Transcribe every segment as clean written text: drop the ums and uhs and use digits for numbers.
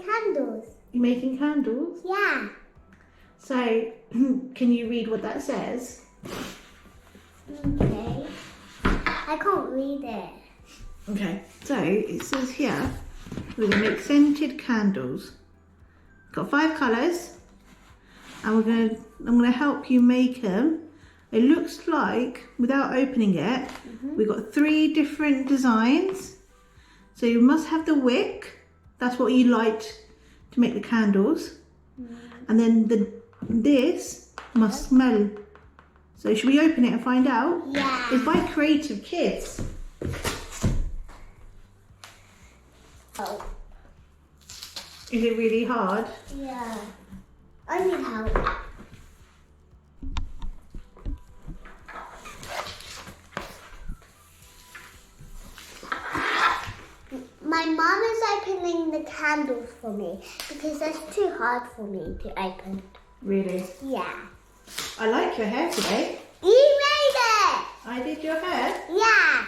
candles. You're making candles? Yeah. So, can you read what that says? Okay. I can't read it. Okay, so it says here, we're going to make scented candles. Got 5 colours, and I'm going to help you make them. It looks like, without opening it, we've got 3 different designs. So you must have the wick, that's what you light to make the candles. And then this must smell. So should we open it and find out? Yeah. It's by Creative Kids. Oh. Is it really hard? Yeah. I need help. My mom is opening the candles for me because it's too hard for me to open. Really? Yeah. I like your hair today. You made it! I did your hair? Yeah.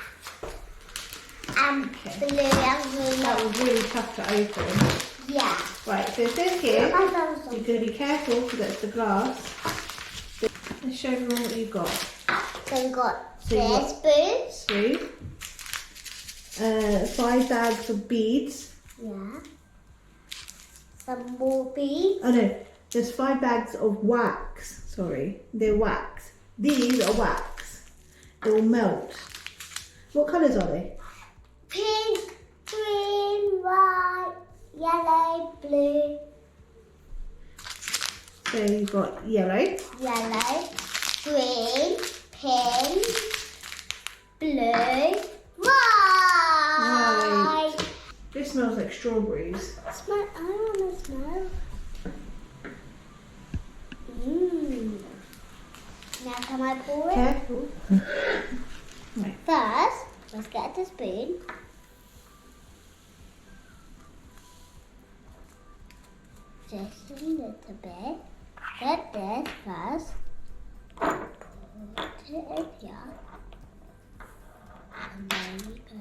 Okay. Blue and green. That was really tough to open. Yeah. Right, so it says here, I found some. you're going to be careful because that's the glass. Let's show everyone what you've got. So we got So you got spoons. Spoon. 5 bags of beads. Yeah. Some more beads. Oh no, there's 5 bags of wax. Sorry, they're wax. These are wax. They will melt. What colours are they? Pink, green, white, yellow, blue. So you've got yellow. Yellow, green, pink, blue, white. This smells like strawberries. Smell. I want to smell. Mmm. Now can I pour it? Careful. Right. First, let's get the spoon. Just a little bit. Get this first. Put it in here. And there you go.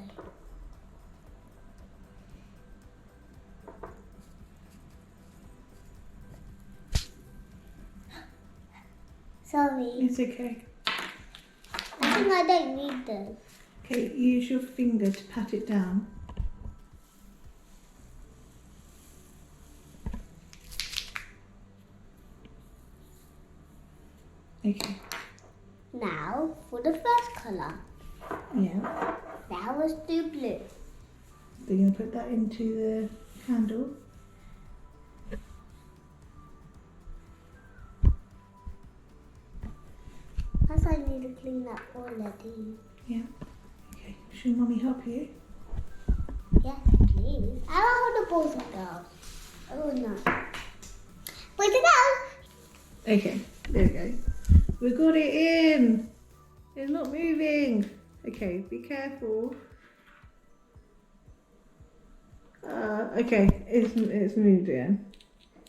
Sorry. It's okay. I think I don't need this. Okay, use your finger to pat it down. Okay. Now for the first colour. Yeah. Now let's do blue. So you're going to put that into the candle. First I need to clean up already. Yeah. Okay. Should Mummy help you? Yes, please. I want hold the balls of girls. Oh no. Wait it out! Okay. There we go. We got it in. It's not moving. Okay. Be careful. Okay. It's moved again.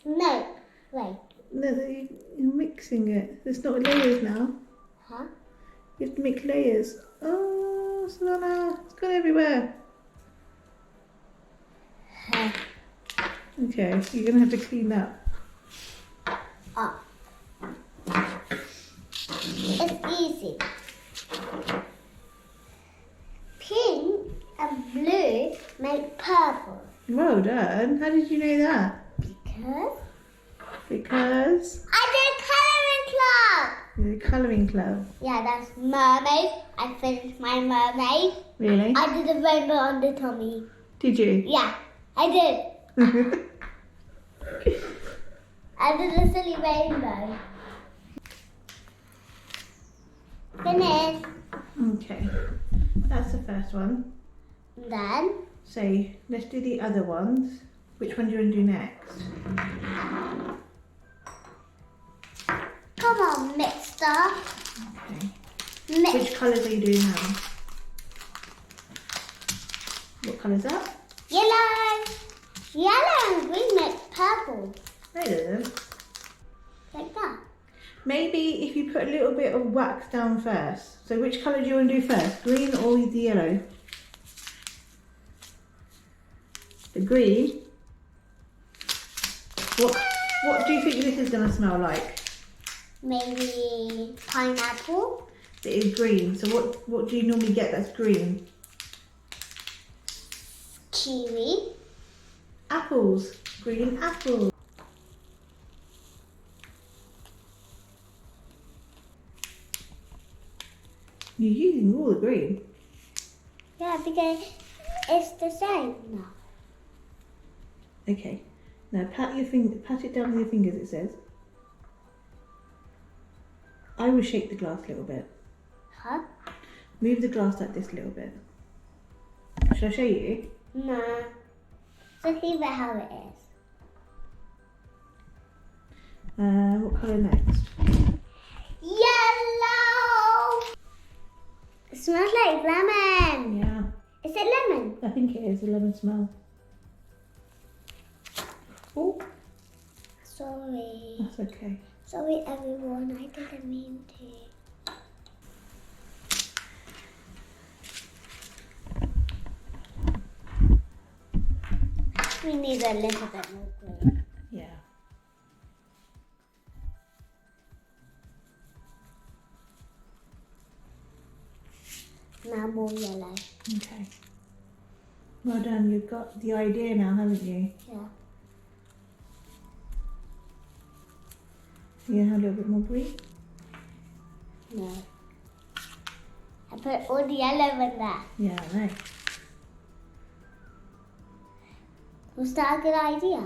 No. Wait. No, you're mixing it. There's not layers now. Huh? You have to make layers. Oh, Savannah, it's gone everywhere. Huh. Okay, you're going to have to clean that. Oh. It's easy. Pink and blue make purple. Well done. How did you know that? Because Because I you're the colouring club. did colouring club. Yeah, that's mermaid. I finished my mermaid. Really? I did a rainbow on the tummy. Did you? Yeah, I did. I did a silly rainbow. Finish. Okay, that's the first one. Then, So let's do the other ones. Which one do you want to do next? come on, mixer. Okay. Mix. Which colours are you doing now? What colour's that? Yellow. Yellow and green make purple. No, it doesn't. Like that. Maybe if you put a little bit of wax down first. So which colour do you want to do first? Green or the yellow? The green. What do you think this is going to smell like? Maybe pineapple. It is green. So what do you normally get that's green? Kiwi. Apples. Green apples. You're using all the green. Yeah, because it's the same now. Okay. Now pat it down with your fingers, it says. I will shake the glass a little bit. Huh? Move the glass like this a little bit. Should I show you? No. Just leave it how it is. What colour next? Yellow! It smells like lemon. Yeah. Is it lemon? I think it is a lemon smell. Oh, Sorry. that's okay. Sorry everyone, I didn't mean to. We need a little bit more green. Yeah. Now more yellow. Okay. Well done, you've got the idea now, haven't you? Yeah. You have a little bit more green? No. I put all the yellow in there. Yeah, I know. Was that a good idea?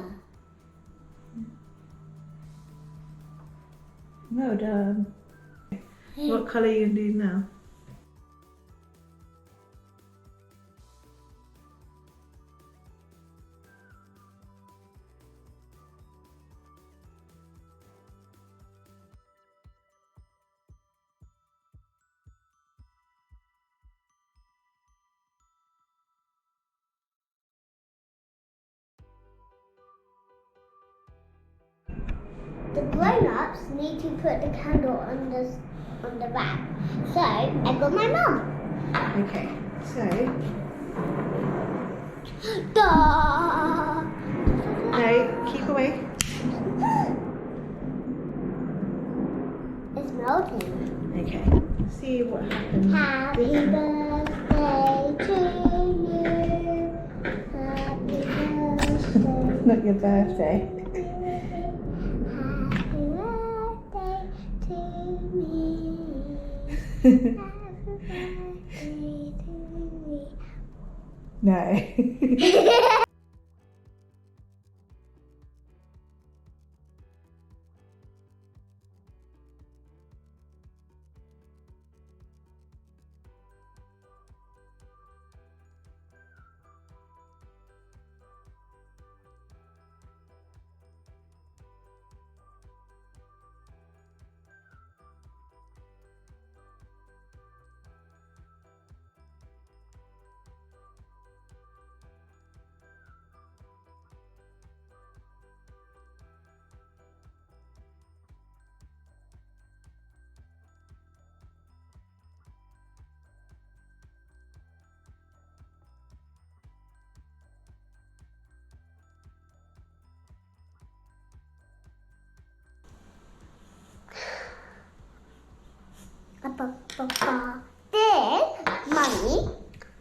Well done. What colour are you going to do now? The grown-ups need to put the candle on the rack. So I got my mum. Okay, so Duh. no, keep away. It's melting. Okay, see what happens. Happy birthday to you. Happy birthday. Not your birthday. Happy birthday to me. Happy birthday to me. No. This, Mummy,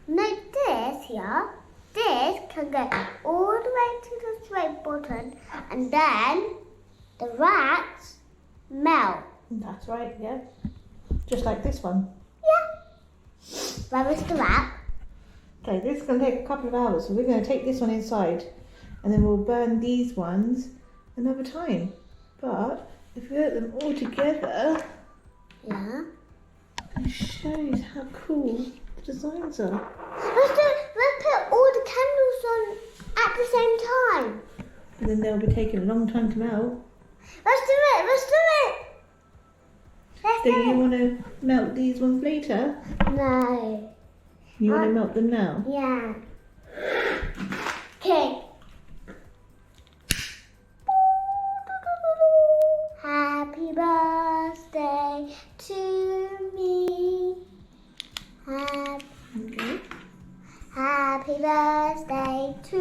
no, this here, this can go all the way to the straight button and then the rats melt. That's right, yeah. Just like this one. Yeah. Where is the rat? Okay, this is going to take a couple of hours, so we're going to take this one inside and then we'll burn these ones another time. But if we put them all together, Yeah. it shows how cool the designs are. Let's put all the candles on at the same time. And then they'll be taking a long time to melt. Let's do it. Let's do it. Let's Do do you it. want to melt these ones later? No. You want to melt them now? Yeah. Okay. Happy birthday to me. Okay. Happy birthday to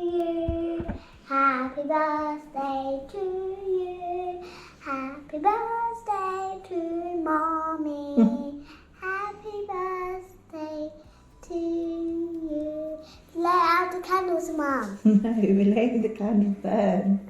you. Happy birthday candles, Mum. No, we're letting the candle burn.